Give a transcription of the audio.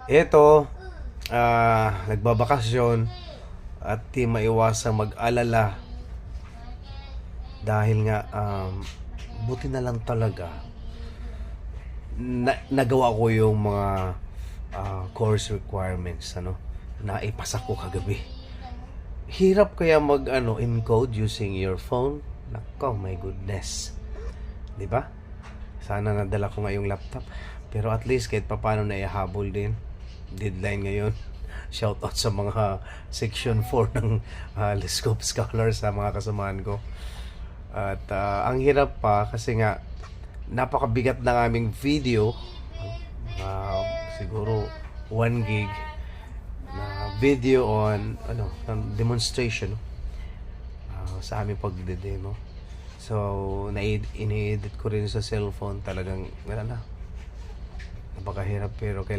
Ito, nagbabakasyon at di maiwasang mag-alala dahil nga buti na lang talaga nagawa ko yung mga course requirements na ipasa ko kagabi. Hirap kaya mag encode using your phone. Nako, my goodness. 'Di ba? Sana nadala ko nga yung laptop. Pero at least kahit papaano na ihabol din. Deadline ngayon. Shout out sa mga section 4 ng Lescope Scholars sa mga kasamahan ko. At ang hirap pa kasi nga napakabigat ng aming video. Siguro 1 gig na video on demonstration sa aming pagde-demo. So, ini-edit ko rin sa cellphone. Talagang, napakahirap pero kailangan